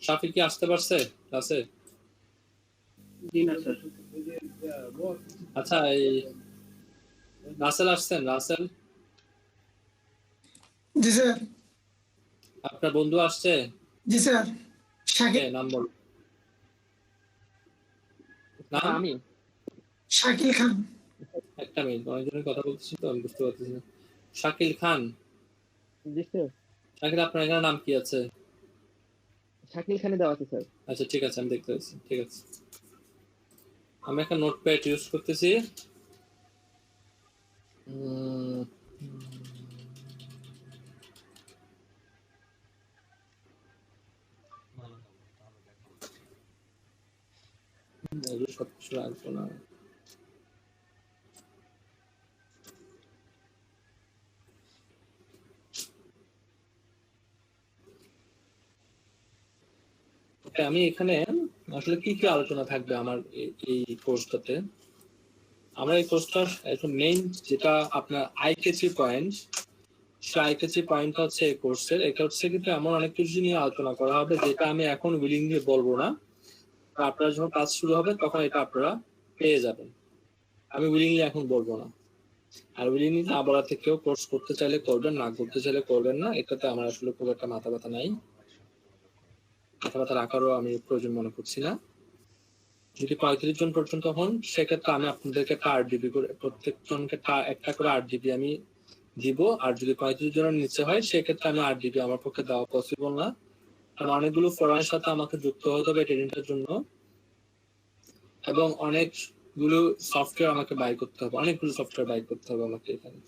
শাফি কি আসতে পারছে ক্লাসে? জি না স্যার। আচ্ছা, এই রাসেল আসছেন? রাসেল, জি স্যার। আপনার বন্ধু আসছে? জি স্যার। কে, নাম বল। নাম? আমি শাকিল খান। একটা মিনিট, অনেকজনের কথা বলতেছি তো আমি বুঝতে পারতেছি না। শাকিল খান। জি স্যার। শাকিল, আপনার এখানে নাম কি আছে? শাকিল খানে দেওয়া আছে স্যার। আচ্ছা ঠিক আছে, আমি দেখতে পাচ্ছি। ঠিক আছে, আমি একটা নোটপ্যাড ইউজ করতেছি। সবকিছু রাখবো না। আমি এখানে আসলে কি কি আলোচনা থাকবে আমার এই কোর্সটাতে? আমরা এই কোর্সটার এখন মেইন যেটা আপনার আইকেসি পয়েন্ট, সেই আইকেসি পয়েন্ট হচ্ছে এই কোর্সের। এটা হচ্ছে কিন্তু এমন অনেক কিছু নিয়ে আলোচনা করা হবে যেটা আমি এখন উইলিংলি বলবো না। আপনারা যখন কাজ শুরু হবে তখন এটা আপনারা পেয়ে যাবেন। আমি উইলিংলি এখন বলবো না। আর উইলিংলি না বলা থেকেও কোর্স করতে চাইলে করবেন, না করতে চাইলে করবেন না, এটাতে আমার আসলে খুব একটা মাথা ব্যথা নাই। মাথা ব্যথা রাখারও আমি প্রয়োজন মনে করছি না। যদি 35 জন পর্যন্ত হন সেক্ষেত্রে আমি আপনাদেরকে একটা 8 জিবি করে, প্রত্যেকজনকে একটা করে 8 জিবি আমি দিব। আর যদি 35 জনের নিচে হয় সেক্ষেত্রে আমি 8 জিবি আমার পক্ষে দেওয়া পসিবল না, কারণ অনেকগুলো ফোরামের সাথে আমাকে যুক্ত হতে হবে ট্রেনিংটার জন্য, এবং অনেকগুলো সফটওয়্যার আমাকে বাই করতে হবে, অনেকগুলো সফটওয়্যার বাই করতে হবে আমাকে এখানে।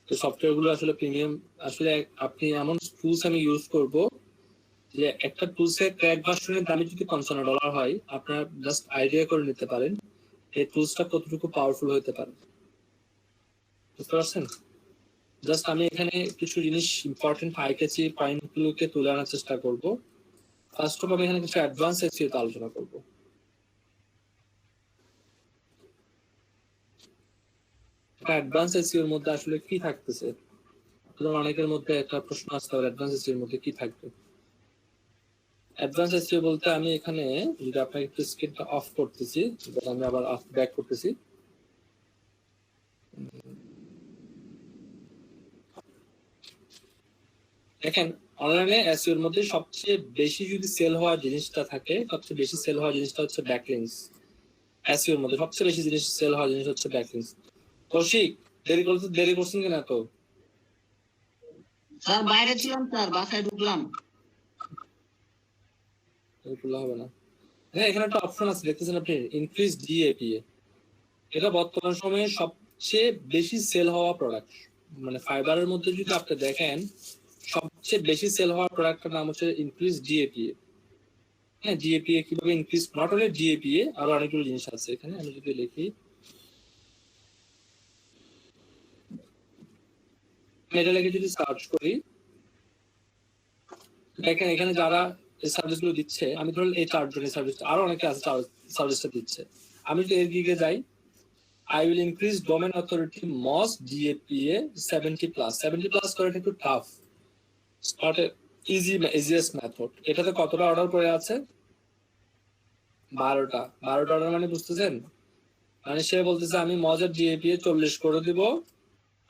তো সফটওয়্যার গুলো আসলে প্রিমিয়াম, আসলে আপনি এমন টুলস আমি ইউজ করব যে একটা টুলসের ক্র্যাক ভার্সনের দামই যদি $55 হয়, আপনারা জাস্ট আইডিয়া করে নিতে পারেন এই টুলসটা কতটুকু পাওয়ারফুল হতে পারে। বুঝতে পারছেন? জাস্ট আমি এখানে কিছু জিনিস ইম্পর্টেন্ট আইকেসি পয়েন্টগুলোকে তুলে আনার চেষ্টা করব। ফার্স্ট অফ আমি এখানে কিছু অ্যাডভান্স এসইও তে আলোচনা করব। অ্যাডভান্স এসইও এর মধ্যে আসলে কি থাকতেছে? অনেকের মধ্যে একটা প্রশ্ন আসতে পারে, অ্যাডভান্স এসইও এর মধ্যে কি থাকবে? অ্যাডভান্স এসইও বলতে আমি এখানে যদি আপনাকে একটু স্ক্রিনটা অফ করতেছি, আমি আবার ব্যাক করতেছি। দেখেন, অনলাইনে এসইও এর মধ্যে সবচেয়ে বেশি যদি সেল হওয়া জিনিসটা থাকে, সবচেয়ে বেশি সেল হওয়া জিনিসটা হচ্ছে ব্যাকলিংকস। এসইও এর মধ্যে সবচেয়ে বেশি জিনিস সেল হওয়া জিনিস হচ্ছে ব্যাকলিংকস। কৌশিক, দেরি করছেন কিনা? তো স্যার বাইরে ছিলাম স্যার, বাসায় ঢুকলাম। হবে না। হ্যাঁ, এখানে একটা অপশন আছে দেখতেছেন আপনি, ইনক্রিজ ডিএপিএ। এটা বর্তমান সময়ে সবচেয়ে বেশি সেল হওয়া প্রোডাক্ট। মানে ফাইবারের মধ্যে যদি আপনি দেখেন সবচেয়ে বেশি সেল হওয়া প্রোডাক্টের নাম হচ্ছে ইনক্রিজ ডিএপিএ। হ্যাঁ, ডিএপিএ কিভাবে ইনক্রিজ, নট অনলি ডিএপিএ, আরো অনেকগুলো জিনিস আছে এখানে। আমি যদি লিখি, এটা লিখে যদি সার্চ করি, দেখেন এখানে যারা এই সার্ভিস গুলো দিচ্ছে, আমি ধরুন এই 4 জনের সার্ভিস, আরো অনেকে আছে সার্ভিসটা দিচ্ছে। আমি যদি এর গিগে যাই, I will increase domain authority MOS DAPA 70+. 70+ করে একটু টাফ, নট easiest method। এটাতে কতটা অর্ডার করে আছে? 12টা। 12টা অর্ডার মানে বুঝতেছেন? মানে সে বলতেছে আমি মজের ডিএপিএ 40 করে দিব।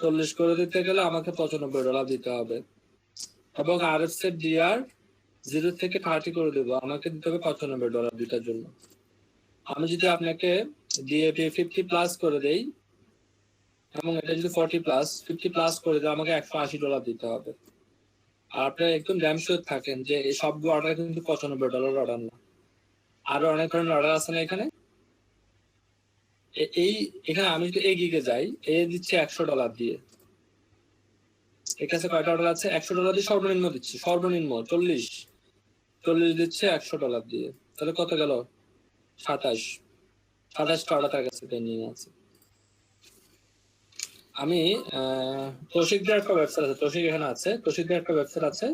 40 করে দিতে গেলে আমাকে $95 দিতে হবে, এবং RF এর ডিআর 0 থেকে 30 করে দেবো, আমাকে দিতে হবে $95 দুটার জন্য। আমি যদি আপনাকে ডিএপি 50+ করে দেই, এবং এটা যদি 50+ করে দেয়, আমাকে $180 দিতে হবে। আর আপনারা একদম ড্যাম শিওর থাকেন যে এই সবগুলো অর্ডার কিন্তু $95 অর্ডার না, আরো অনেক ধরনের অর্ডার আছে না এখানে। এখানে আমি যদি এই গিগে যাই, এ দিচ্ছে $100 দিয়ে। এর কাছে কয়টা অর্ডার আছে? $100 দিয়ে সর্বনিম্ন দিচ্ছে, সর্বনিম্ন 40 দিচ্ছে $100 দিয়ে। তাহলে কত গেল? 27টা অর্ডার তার কাছে পেন্ডিং আছে। আমি তৌশিকদের একটা ওয়েবসাইট আছে, তৌশিক এখানে আছে, তৌশিকদের একটা ওয়েবসাইট আছে,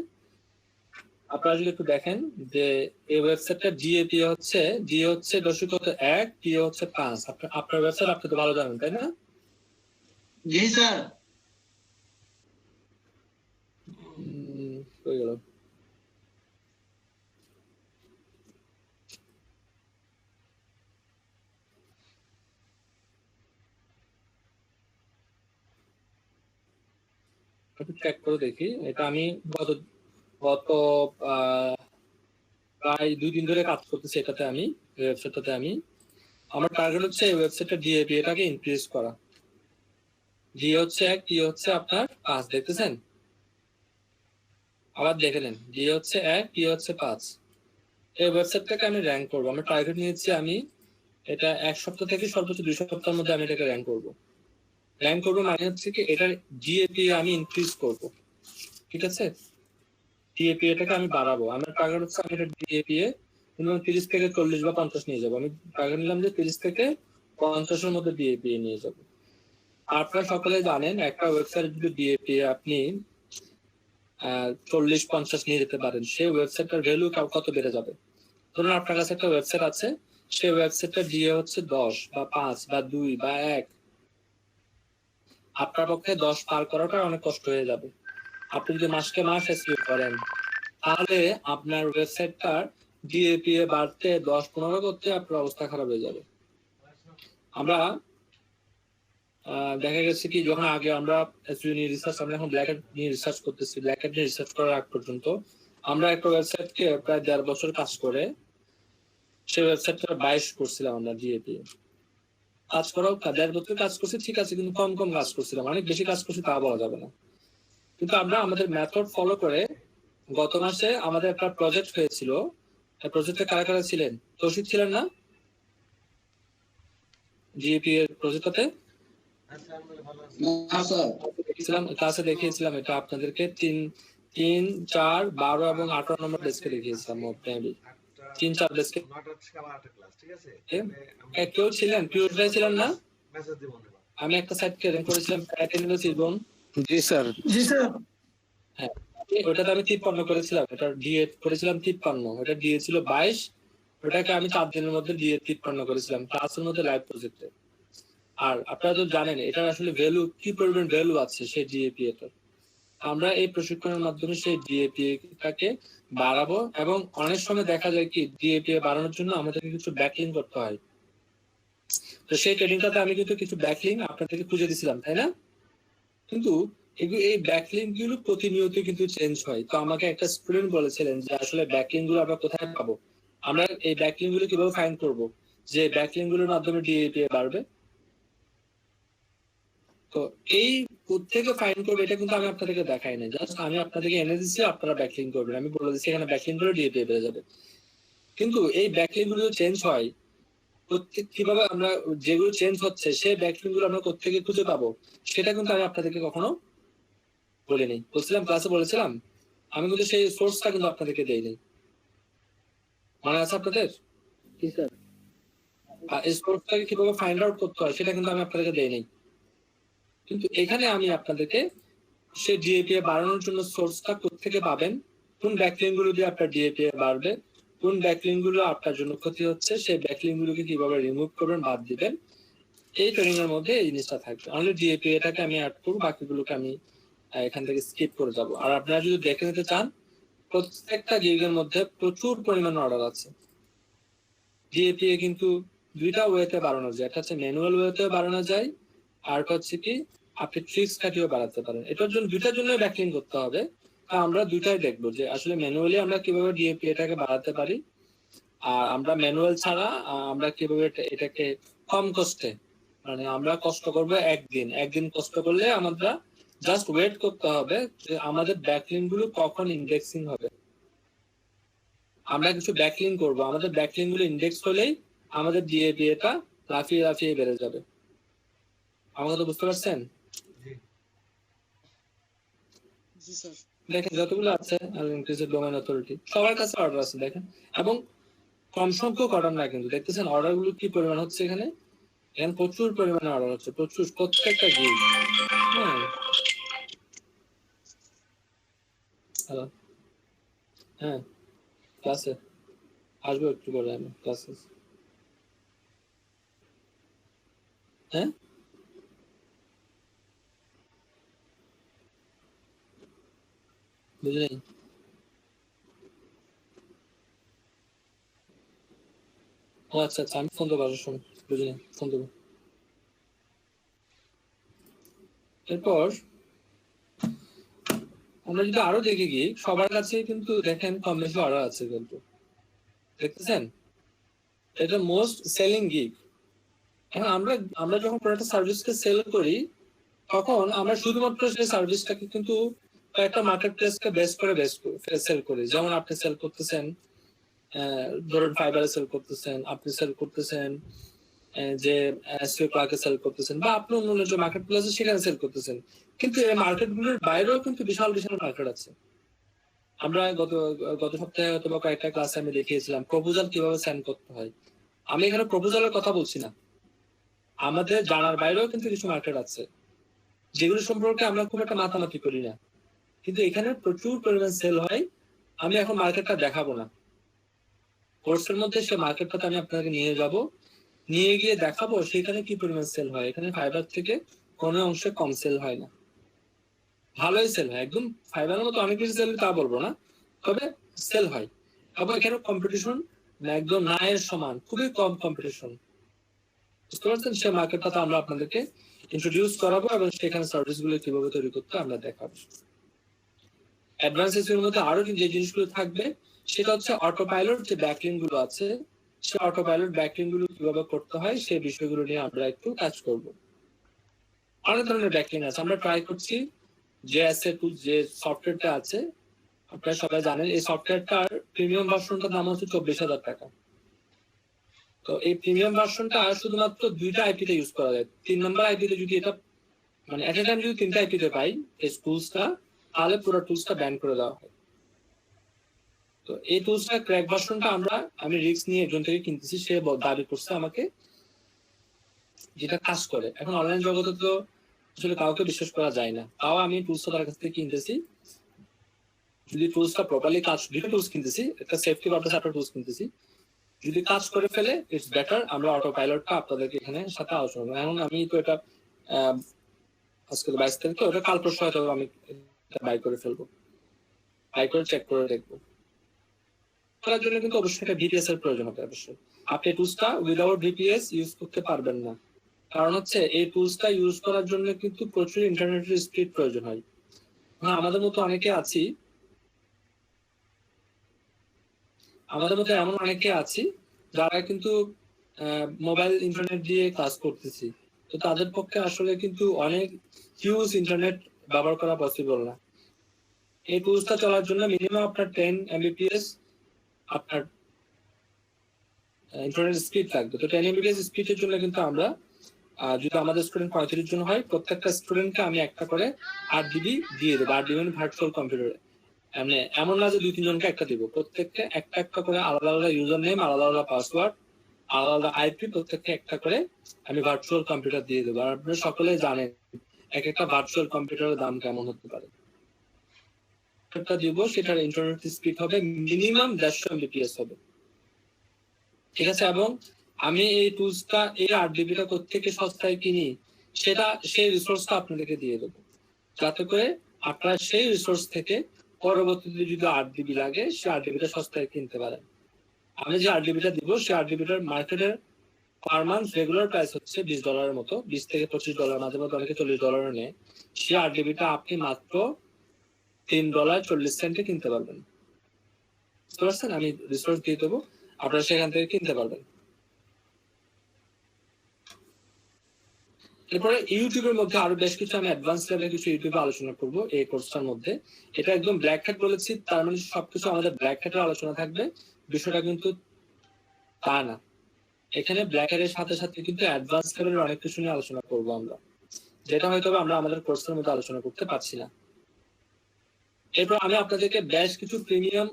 আপনারা যদি একটু দেখেন যে এই ওয়েবসাইটটা ডিএপি হচ্ছে, ডি হচ্ছে দশমিক 1, পি হচ্ছে 5। আপনার ওয়েবসাইট আপনি তো ভালো জানেন, তাই না? জি স্যার। হয়ে গেল। একটু চেক করে দেখি। এটা আমি গত গত আহ, প্রায় 2 দিন ধরে কাজ করতেছি এটাতে। আমি ওয়েবসাইটটাতে আমার টার্গেট হচ্ছে এই ওয়েবসাইটটা ডিএপি এটাকে ইনক্রিজ করা। ডি হচ্ছে 1, টি হচ্ছে আপনার 5, দেখতেছেন? আবার দেখে নেন, ডি হচ্ছে 1, টি হচ্ছে 5। এই ওয়েবসাইটটাকে আমি র্যাঙ্ক করবো। আমি টার্গেট নিয়েছি, আমি এটা 1 সপ্তাহ থেকে সর্বোচ্চ 2 সপ্তাহের মধ্যে আমি এটাকে র্যাঙ্ক করবো। র্যাঙ্ক করবো মানে হচ্ছে কি, এটার জিএপি আমি ইনক্রিজ করব, ঠিক আছে? ডিএপি এটাকে আমি বাড়াবো। আমার টার্গেট হচ্ছে আমি এটা ডিএপি এ মিনিমাম 30 থেকে 40 বা 50 নিয়ে যাবো। আমি টার্গেট নিলাম যে 30 থেকে 50-এর মধ্যে ডিএপি নিয়ে যাবো। আপনারা সকলে জানেন একটা ওয়েবসাইট যদি ডিএপি আপনি 40-50 নিয়ে যেতে পারেন, সেই ওয়েবসাইটটার ভ্যালু কত বেড়ে যাবে। ধরুন আপনার কাছে একটা ওয়েবসাইট আছে, সেই ওয়েবসাইটটা ডিএ হচ্ছে 10 বা 5 বা 2 বা 1। আপনার পক্ষে 10 পার করাটা অনেক কষ্ট হয়ে যাবে। আপনি যদি মাসকে মাস এসইও করেন, তাহলে আপনার ওয়েবসাইটটার ডিএপি এ বাড়তে 10-15 করতে আপনার অবস্থা খারাপ হয়ে যাবে। আমরা দেখা গেছে কি, যখন আগে আমরা এসইও নিয়ে রিসার্চ, আমরা এখন ব্ল্যাক হ্যাট নিয়ে রিসার্চ করতেছি। ব্ল্যাক হ্যাট নিয়ে রিসার্চ করার আগ পর্যন্ত আমরা একটা ওয়েবসাইটকে প্রায় 1.5 বছর কাজ করে সেই ওয়েবসাইটটা 22 করছিলাম আমরা ডিএপি। কাজ করাও 1.5 বছর কাজ করছি, ঠিক আছে, কিন্তু কম কম কাজ করছিলাম। অনেক বেশি কাজ করছি তা বলা যাবে না। কিন্তু আমরা আমাদের মেথড ফলো করে গত মাসে আমাদের একটা প্রজেক্ট হয়েছিল। প্রজেক্টে কারা কারা ছিলেন? তৌশিক ছিলেন না জিএপি এর প্রজেক্টটাতে? না স্যার। ক্লাসে দেখিয়েছিলাম এটা আপনাদেরকে। 3, 4, 12 এবং 18 নম্বর ডেস্কে দেখিয়েছিলাম। 3-4 ডেস্কে কেউ ছিলেন? পিউষভাই ছিলেন না? আমি একটা সাইটকে র্যাঙ্ক করেছিলাম, জি স্যার। জি স্যার। হ্যাঁ, ওটাতে আমি 53 করেছিলাম। এটা ডিএ করেছিলাম 53, ওটা ডিএ ছিল 22। ওটাকে আমি 4 দিনের মধ্যে ডিএ 53 করেছিলাম ক্লাসের মধ্যে লাইভ প্রজেক্টে। আর আপনারা তো জানেন এটার আসলে ভ্যালু কি পরিমাণ ভ্যালু আছে সেই ডিএপি এটার। আমরা এই প্রশিক্ষণের মাধ্যমে সেই ডিএপি টাকে বাড়াবো। এবং অনেক সময় দেখা যায় কি, ডিএপি বাড়ানোর জন্য আমাদেরকে কিছু ব্যাকলিং করতে হয়। তো সেই ট্রেনিংটাতে আমি কিন্তু কিছু ব্যাকলিং আপনাদেরকে খুঁজে দিছিলাম, তাই না? কিন্তু এই ব্যাকলিং গুলো প্রতিনিয়ত কিন্তু চেঞ্জ হয়। তো আমাকে একটা স্টুডেন্ট বলেছিলেন যে আসলে ব্যাকলিং গুলো আমরা কোথায় পাবো, আমরা এই ব্যাকলিং গুলো কিভাবে ফাইন্ড করব, যে ব্যাকলিং গুলোর মাধ্যমে ডিএপি বাড়বে। তো এই কোত্থেকে ফাইন্ড করবে এটা কিন্তু আমি আপনাদেরকে দেখাই নাই, জাস্ট আমি আপনাদেরকে এনে দিচ্ছি, আপনারা ব্যাকলিং করবেন। আমি বলে দিচ্ছি এখানে ব্যাকলিং করে ডিএপি বেড়ে যাবে। কিন্তু এই ব্যাকলিং গুলো চেঞ্জ হয় প্রত্যেক, কিভাবে আমরা যেগুলো চেঞ্জ হচ্ছে সেই ব্যাকলিং গুলো আমরা কোত্থেকে খুঁজে পাবো, সেটা কিন্তু আমি আপনাদেরকে কখনো বলিনি। বলছিলাম ক্লাসে বলেছিলাম, আমি কিন্তু সেই সোর্সটা কিন্তু আপনাদেরকে দেইনি। মনে আছে আপনাদের? জি স্যার। আর এই সোর্সটাকে কিভাবে ফাইন্ড আউট করতে হয় সেটা কিন্তু আমি আপনাদেরকে দেইনি। কিন্তু এখানে আমি আপনাদেরকে সেই ডিএপি বাড়ানোর জন্য সোর্সটা কোত্থেকে পাবেন, কোন ব্যাকলিং গুলো দিয়ে আপনার ডিএপি বাড়বে, কোন ব্যাকলিং গুলো আপনার জন্য ক্ষতি হচ্ছে, সেই ব্যাকলিং গুলোকে কিভাবে রিমুভ করবেন, বাদ দিবেন, এই ট্রেনিং এর মধ্যে এই জিনিসটা থাকবে। অনলি ডিএপি এটাকে আমি অ্যাড করব, বাকিগুলোকে আমি এখান থেকে স্কিপ করে যাব। আর আপনারা যদি দেখে নিতে চান, প্রত্যেকটা গিগের মধ্যে প্রচুর পরিমাণ অর্ডার আছে। ডিএপি কিন্তু 2টা ওয়েতে বাড়ানো যায়। একটা হচ্ছে ম্যানুয়াল ওয়েতে বাড়ানো যায়, আর হচ্ছে কি আপনি ট্রিক্স খাটিয়ে বাড়াতে পারেন। এটার জন্য 2টার জন্য ব্যাকলিং করতে হবে। আমরা 2টাই দেখবো যে আসলে ম্যানুয়ালি আমরা কিভাবে ডিএপি এটাকে বাড়াতে পারি, আর আমরা ম্যানুয়াল ছাড়া আমরা কিভাবে এটাকে কম কষ্টে, মানে আমরা কষ্ট করব একদিন কষ্ট করলে আমরা জাস্ট ওয়েট করতে হবে যে আমাদের ব্যাকলিং গুলো কখন ইন্ডেক্সিং হবে। আমরা কিছু ব্যাকলিং করব, আমাদের ব্যাকলিং গুলো ইন্ডেক্স হলেই আমাদের ডিএপি এটা লাফিয়ে লাফিয়ে বেড়ে যাবে। আমাকে তো বুঝতে পারছেন? দেখেন যতগুলো আছে ইনক্রিজেড ডোমেইন অথরিটি, সবার কাছে অর্ডার আছে দেখেন। এবং কম সংখ্যক অর্ডার না, কিন্তু দেখতেছেন অর্ডার গুলো কি পরিমাণ হচ্ছে। এখানে প্রচুর পরিমাণে অর্ডার হচ্ছে, প্রচুর, প্রত্যেকটা গিগ। হ্যাঁ, হ্যালো, হ্যাঁ, ক্লাসে আসবো একটু পরে আমি ক্লাসে। হ্যাঁ, বুঝলি? ও আচ্ছা আচ্ছা, আমি ফোন দেবো, শুনুন, বুঝলি, ফোন দেবো। এরপর আমরা যদি আরো দেখে গিয়ে সবার কাছে কিন্তু দেখেন কম বেশি অর্ডার আছে, কিন্তু দেখতেছেন এটা মোস্ট সেলিং গিগ। এখন আমরা যখন কোনো একটা সার্ভিসকে সেল করি তখন আমরা শুধুমাত্র সেই সার্ভিসটাকে কিন্তু একটা মার্কেট প্লেসকে বেস করে সেল করি। যেমন আপনি সেল করতেছেন ধরুন ফাইবারে সেল করতেছেন, আপনি সেল করতেছেন যে এসইও ক্লার্কে সেল করতেছেন, বা আপনি অন্য যে মার্কেট প্লেসে সেখানে সেল করতেছেন। কিন্তু এই মার্কেটগুলোর বাইরেও কিন্তু বিশাল বিশাল মার্কেট আছে। আমরা গত সপ্তাহে অথবা কয়েকটা ক্লাসে আমি দেখিয়েছিলাম প্রপোজাল কিভাবে সেন্ড করতে হয়। আমি এখানে প্রপোজালের কথা বলছি না, আমাদের জানার বাইরেও কিন্তু কিছু মার্কেট আছে যেগুলো সম্পর্কে আমরা খুব একটা মাতামাতি করি না, কিন্তু এখানে প্রচুর পরিমাণ সেল হয়। আমি এখন মার্কেটটা দেখাবো না, কোর্সের মধ্যে সে মার্কেটটাতে আমি আপনাকে নিয়ে যাব, নিয়ে গিয়ে দেখাবো সেখানে কি পরিমাণ সেল হয়। এখানে ফাইবার থেকে কোনো অংশে কম সেল হয় না, ভালোই সেল হয়। একদম ফাইবারের মতো অনেক বেশি সেল তা বলবো না, তবে সেল হয়। এবং এখানে কম্পিটিশন একদম নায়ের সমান, খুবই কম কম্পিটিশন। বুঝতে পারছেন? সে মার্কেটটা আমরা আপনাদেরকে ইন্ট্রোডিউস করাবো এবং সেখানে সার্ভিস গুলো কিভাবে তৈরি করতে আমরা দেখাবো। অ্যাডভান্সেস এর মধ্যে আরো যে জিনিসগুলো থাকবে সেটা হচ্ছে অটো পাইলট যে ব্যাকলিং গুলো আছে, সে অটো পাইলট ব্যাকলিং গুলো কিভাবে করতে হয় সেই বিষয়গুলো নিয়ে আমরা একটু কাজ করব। অনেক ধরনের ব্যাকলিং আছে, আমরা ট্রাই করছি যে সফটওয়্যারটা আছে আপনারা সবাই জানেন, এই সফটওয়্যারটার প্রিমিয়াম ভার্সনটার দাম হচ্ছে 24,000 টাকা। তো এই প্রিমিয়াম ভার্সনটা শুধুমাত্র 2টা আইপিতে ইউজ করা যায়। 3 নম্বর আইপিতে যদি এটা মানে এট এ টাইম যদি 3টা আইপিতে পাই এই টুলসটা, তাহলে পুরো টুলসটা ব্যান করে দেওয়া হয়। তো এই টুলসটা ক্র্যাক ভার্সনটা আমি রিস্ক নিয়ে একজন থেকে কিনতেছি, সে দাবি করছে আমাকে যেটা কাজ করে। এখন অনলাইন জগতে তো আসলে কাউকে বিশ্বাস করা যায় না, তাও আমি টুলসটা তার কাছ থেকে কিনতেছি। যদি টুলসটা প্রপারলি কাজ, দুটো টুলস কিনতেছি, একটা সেফটি পারপাসে একটা টুলস কিনতেছি, যদি কাজ করে ফেলে ইটস বেটার আমরা অটো পাইলটটা আপনাদেরকে এখানে সাথে আলোচনা করবো। এখন আমি তো এটা আজকে 22 তারিখ, তো ওটা কাল পরশু হয়তো আমি বাই করে ফেলবো, বাই করে চেক করে দেখবো। করার জন্য কিন্তু অবশ্যই একটা ভিপিএস এর প্রয়োজন হবে। অবশ্যই আপনি টুলসটা উইদাউট ভিপিএস ইউজ করতে পারবেন না, কারণ হচ্ছে এই টুলসটা ইউজ করার জন্য কিন্তু প্রচুর ইন্টারনেটের স্পিড প্রয়োজন হয়। আমাদের মতো এমন অনেকে আছি যারা কিন্তু মোবাইল ইন্টারনেট দিয়ে কাজ করতেছি, তো তাদের পক্ষে আসলে কিন্তু অনেক হিউজ ইন্টারনেট ব্যবহার করা পসিবল না। এই টুলসটা চলার জন্য মিনিমাম আপনার 10 Mbps আপনার ইন্টারনেট স্পিড লাগবে। তো 10 Mbps স্পিডের জন্য কিন্তু আমরা যদি আমাদের স্টুডেন্ট 35 জন হয়, প্রত্যেকটা স্টুডেন্টকে আমি একটা করে 8 GB দিয়ে দেবো। 8 GB ভার্চুয়াল কম্পিউটারে, মানে এমন না যে 2-3 জনকে একটা দিব, প্রত্যেককে একটা একটা করে আলাদা আলাদা ইউজার নেম, আলাদা আলাদা পাসওয়ার্ড, আলাদা আলাদা আইপি, প্রত্যেককে একটা করে আমি ভার্চুয়াল কম্পিউটার দিয়ে দেবো। আর আপনারা সকলে জানেন এক একটা ভার্চুয়াল কম্পিউটারের দাম কেমন হতে পারে। দিব সেটার ইন্টারনেট স্পিড হবে মিনিমাম 150 Mbps হবে, ঠিক আছে? এবং আমি এই টুলসটা এই 8 জিবিটা কোত্থেকে সস্তায় কিনি সেটা সেই রিসোর্সটা আপনাদেরকে দিয়ে দেবো, যাতে করে আপনারা সেই রিসোর্স থেকে পরবর্তীতে যদি 8 জিবি লাগে সে 8 জিবিটা সস্তায় কিনতে পারেন। আমি যে 8 জিবিটা দিব সেই 8 জিবিটার মার্কেটের পার মান্থ রেগুলার প্রাইস হচ্ছে $20 মতো, $20 থেকে $25, মাঝে মাঝে অনেকে $40 নেয়। সেই 8 জিবিটা আপনি মাত্র $3.40 কিনতে পারবেন। বুঝতে পারছেন? আমি রিসোর্স দিয়ে দেবো, আপনারা সেখান থেকে কিনতে পারবেন। এরপরে ইউটিউবের মধ্যে আরো বেশ কিছু আমি অ্যাডভান্স লেভেলের কিছু ইউটিউবে আলোচনা করব এই কোর্সটার মধ্যে। এটা একদম ব্ল্যাক হ্যাট বলেছি, তার মানে সবকিছু আমাদের ব্ল্যাক হ্যাটের আলোচনা থাকবে, বিষয়টা কিন্তু তা না। এখানে ব্ল্যাক হ্যাটের সাথে সাথে কিন্তু অ্যাডভান্স লেভেলের অনেক কিছু নিয়ে আলোচনা করবো আমরা, যেটা হয়তো আমরা আমাদের কোর্সের মধ্যে আলোচনা করতে পারছি না। এরপর আমি আপনাদেরকে বেশ কিছু প্রিমিয়াম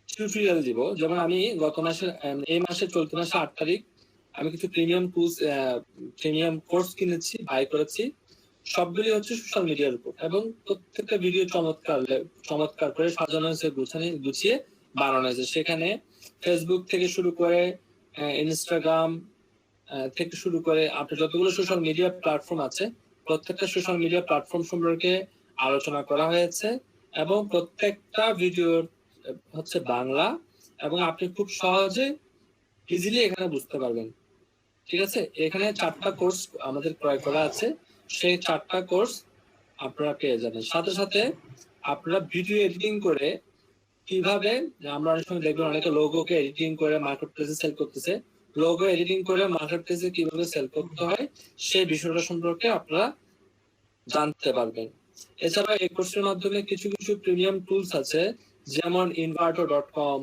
টিউটোরিয়াল দিব, যেমন আমি গত মাসে এই মাসে চলতি মাসে 8 তারিখ আমি কিছু প্রিমিয়াম কোর্স কিনেছি, বাই করেছি। সবগুলি হচ্ছে সোশ্যাল মিডিয়ার উপর, এবং প্রত্যেকটা ভিডিও চমৎকার করে সাজানো হয়েছে, গুছিয়ে বানানো হয়েছে। সেখানে ফেসবুক থেকে শুরু করে ইনস্টাগ্রাম থেকে শুরু করে আপনার যতগুলো সোশ্যাল মিডিয়া প্ল্যাটফর্ম আছে প্রত্যেকটা সোশ্যাল মিডিয়া প্ল্যাটফর্ম সম্পর্কে আলোচনা করা হয়েছে, এবং প্রত্যেকটা ভিডিও হচ্ছে বাংলা, এবং আপনি খুব সহজে ইজিলি এখানে বুঝতে পারবেন। ঠিক আছে? এখানে 4টা কোর্স আমাদের ক্রয় করা আছে, সেই 4টা কোর্স আপনারা পেয়ে যাবেন। সাথে সাথে আপনারা ভিডিও এডিটিং করে কিভাবে, আমরা অনেক সময় দেখবেন অনেকে লোগোকে এডিটিং করে মার্কেট প্লেসে সেল করতেছে, লোগো এডিটিং করে মার্কেট প্লেসে কিভাবে সেল করতে হয় সেই বিষয়টা সম্পর্কে আপনারা জানতে পারবেন। এছাড়া এই কোর্সের মাধ্যমে কিছু কিছু প্রিমিয়াম টুলস আছে, যেমন inverto.com,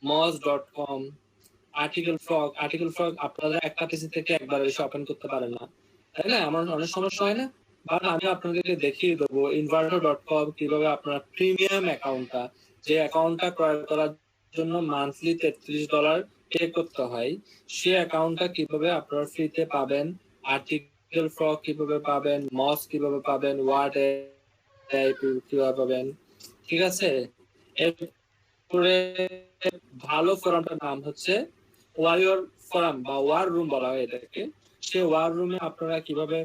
moz.com, আর্টিকেল ফ্রগ আপনারা একটা পিসি থেকে একবার এসে ওপেন করতে পারেন না, তাই না? আমার অনেক সমস্যা হয় না? বাট আমি আপনাদেরকে দেখিয়ে দেবো inverto.com কিভাবে আপনার প্রিমিয়াম অ্যাকাউন্টটা, যে অ্যাকাউন্টটা ক্রয় করার জন্য মান্থলি $33 পে করতে হয়, সেই অ্যাকাউন্টটা কিভাবে আপনারা ফ্রিতে পাবেন, আর্টিকেল ফ্রগ কিভাবে পাবেন, মস কিভাবে পাবেন, ওয়ার্ড কিভাবে পাবেন, ঠিক আছে? এরপরে ভালো ফোরামটার নাম হচ্ছে ওয়ারিয়র ফোরাম বা ওয়ার রুম বলা হয় এটাকে। সেই ওয়ার রুমে আপনারা কিভাবে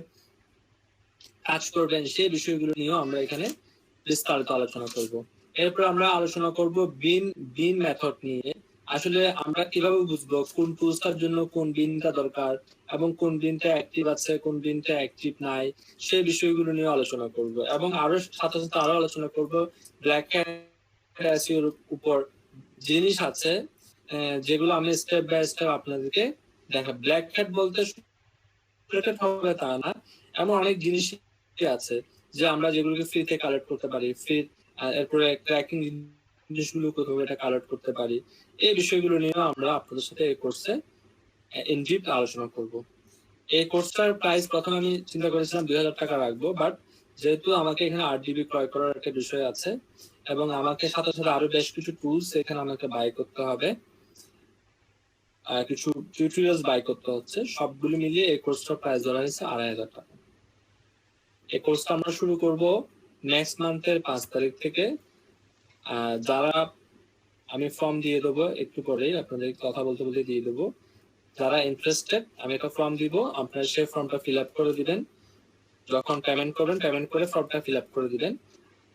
কাজ করবেন সেই বিষয়গুলো নিয়েও আমরা এখানে বিস্তারিত আলোচনা করব। এরপর আমরা আলোচনা করব বিন মেথড নিয়ে। আসলে আমরা কিভাবে বুঝবো কোন টুলসটার জন্য কোন বিনটা দরকার এবং কোন বিনটা অ্যাক্টিভ আছে কোন বিনটা অ্যাক্টিভ নাই, সেই বিষয়গুলো নিয়ে আলোচনা করব। এবং আরো সাথে সাথে আরো আলোচনা করব ব্ল্যাক হ্যাট এসইওর উপর জিনিস আছে যেগুলো আমি স্টেপ বাই স্টেপ আপনাদেরকে দেখাবো। ব্ল্যাক হ্যাট বলতে হবে তা না, এমন অনেক জিনিস আছে যে আমরা যেগুলোকে ফ্রিতে কালেক্ট করতে পারি, ফ্রি এরপরে ট্র্যাকিং জিনিসগুলো কোথাও এটা কালেক্ট করতে পারি, এই বিষয়গুলো নিয়ে আমরা আপনাদের সাথে এই কোর্সে ইন ডিপ আলোচনা করব। এই কোর্সটার প্রাইস প্রথমে আমি চিন্তা করেছিলাম 2000 টাকা রাখবো, বাট যেহেতু আমাকে এখানে 8 GB ক্রয় করার একটা বিষয় আছে এবং আমাকে সাথে সাথে আরো বেশ কিছু টুলস এখানে আমাকে বাই করতে হবে, কিছু টিউটোরিয়ালস বাই করতে হচ্ছে, সবগুলো মিলিয়ে এই কোর্সটার প্রাইস ধরা হয়েছে 2500 টাকা। এই কোর্সটা আমরা শুরু করব নেক্সট মান্থের 5 তারিখ থেকে। যারা, আমি ফর্ম দিয়ে দেবো একটু পরেই, আপনাদের কথা বলতে বলতে দিয়ে দেবো। যারা ইন্টারেস্টেড আমি একটা ফর্ম দিব, আপনারা সেই ফর্মটা ফিল আপ করে দিবেন, যখন পেমেন্ট করবেন পেমেন্ট করে ফর্মটা ফিল আপ করে দিবেন।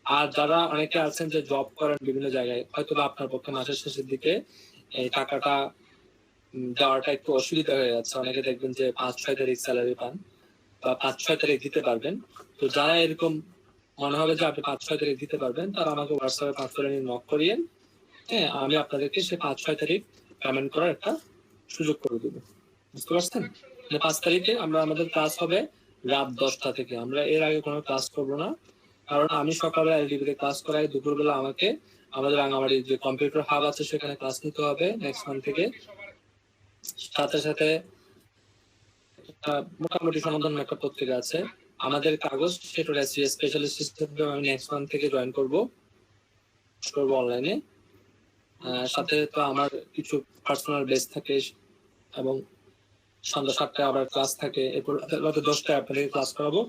আর যারা অনেকে আছেন যে জব করেন বিভিন্ন জায়গায়, হয়তো বা আপনার পক্ষে মাসের শেষের দিকে এই টাকাটা দেওয়াটা একটু অসুবিধা হয়ে যাচ্ছে, অনেকে দেখবেন যে 5-6 তারিখ স্যালারি পান বা 5-6 তারিখ দিতে পারবেন। তো যারা এরকম মনে হবে যে আপনি 5-6 তারিখ দিতে পারবেন, তারা আমাকে হোয়াটসঅ্যাপে 5 তারিখ নক করিয়েন, হ্যাঁ আমি আপনাদেরকে সেই 5-6 তারিখ পেমেন্ট করার একটা সুযোগ করে দেবো। বুঝতে পারছেন? 5 তারিখে আমরা আমাদের ক্লাস হবে রাত 10টা থেকে, আমরা এর আগে কোনো ক্লাস করবো না, কারণ আমি সকালে এলডিবিতে ক্লাস করাই, দুপুরবেলা আমাকে আমাদের রাঙামাটির যে কম্পিউটার হাব আছে সেখানে ক্লাস নিতে হবে নেক্সট মান্থ থেকে। সাথে সাথে মোটামুটি সমাধান একটা পত্রিকা আছে আমাদের কাগজ, সেটার স্পেশালিস্ট হিসেবে আমি নেক্সট মান্থ থেকে জয়েন করবো অনলাইনে। সাথে তো আমার কিছু পার্সোনাল বেস থাকে এবং সন্ধ্যা 7টায় আবার ক্লাস থাকে, এরপর রাতে 10টায় আপনাদের ক্লাস করাবো।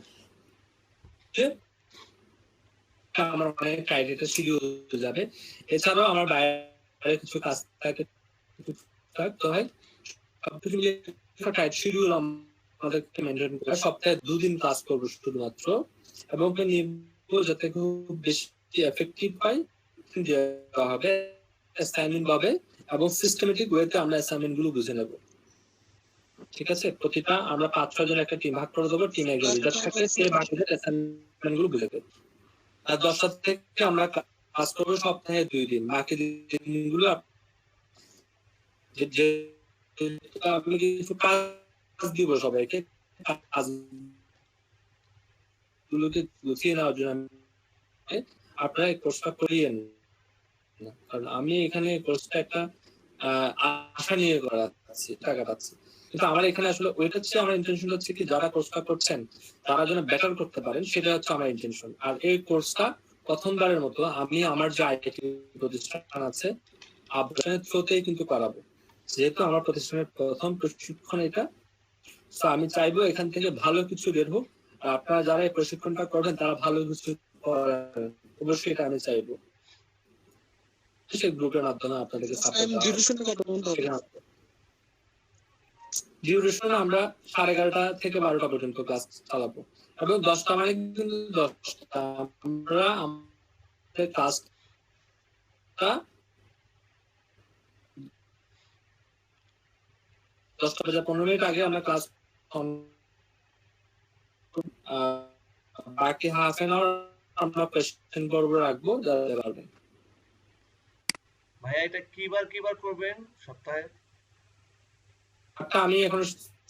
আমার অনেক ক্রাইটেরিয়া শিডিউল যাবে। এছাড়াও আমার বাইরে কিছু কাজ থাকে, থাকতে হয়, সবকিছু মিলিয়ে টাইট শিডিউল আমাদেরকে মেনটেন করে সপ্তাহে 2 দিন ক্লাস করবো শুধুমাত্র, এবং নিব যাতে খুব বেশি এফেক্টিভ হয় দেওয়া হবে অ্যাসাইনমেন্ট পাবে এবং সিস্টেমেটিক ওয়েতে আমরা অ্যাসাইনমেন্ট গুলো বুঝে নেব। ঠিক আছে? প্রতিটা আমরা 5-6 জন একটা টিম ভাগ করে দেবো, টিমে একজন লিডার থাকে, সে বাকিদের অ্যাসাইনমেন্ট গুলো বুঝে দেবে। আর 10টা থেকে আমরা ক্লাস করবো সপ্তাহে 2 দিন, বাকি দিনগুলো যে আমি কিছু কাজ দিব সবাইকে, কাজগুলোকে গুছিয়ে নেওয়ার জন্য আপনারা এই কোর্সটা করিয়েন না, কারণ আমি এখানে কোর্সটা একটা আশা নিয়ে করাচ্ছি, টাকা পাচ্ছি, কিন্তু আমার এখানে আসলে ওইটা হচ্ছে আমার ইন্টেনশন হচ্ছে কি যারা কোর্সটা করছেন তারা যেন বেটার করতে পারেন, সেটা হচ্ছে আমার ইন্টেনশন। আর এই কোর্সটা প্রথমবারের মতো আমি আমার যে আইটি প্রতিষ্ঠান আছে আপনাদের থ্রুতেই কিন্তু করাবো, যেহেতু আমার প্রতিষ্ঠানের প্রথম প্রশিক্ষণ এটা। তো আমি চাইবো এখান থেকে ভালো কিছু বের হোক, আর আপনারা যারা এই প্রশিক্ষণটা করবেন তারা ভালো কিছু করাবেন, অবশ্যই এটা আমি চাইবো। সেই গ্রুপের মাধ্যমে আপনাদেরকে সাপোর্ট ডিউরেশন আমরা 11:30 থেকে 12টা পর্যন্ত ক্লাস চালাবো, এবং 10টা মানে কিন্তু 10টা আমরা আমাদের ক্লাসটা 10:15 আগে আমরা ক্লাস বাকি হাফ এন আওয়ার আমরা কোয়েশ্চেন পর্ব রাখবো, যারা পারবেন। ভাইয়া এটা কিবার করবেন সপ্তাহে? আমি এখন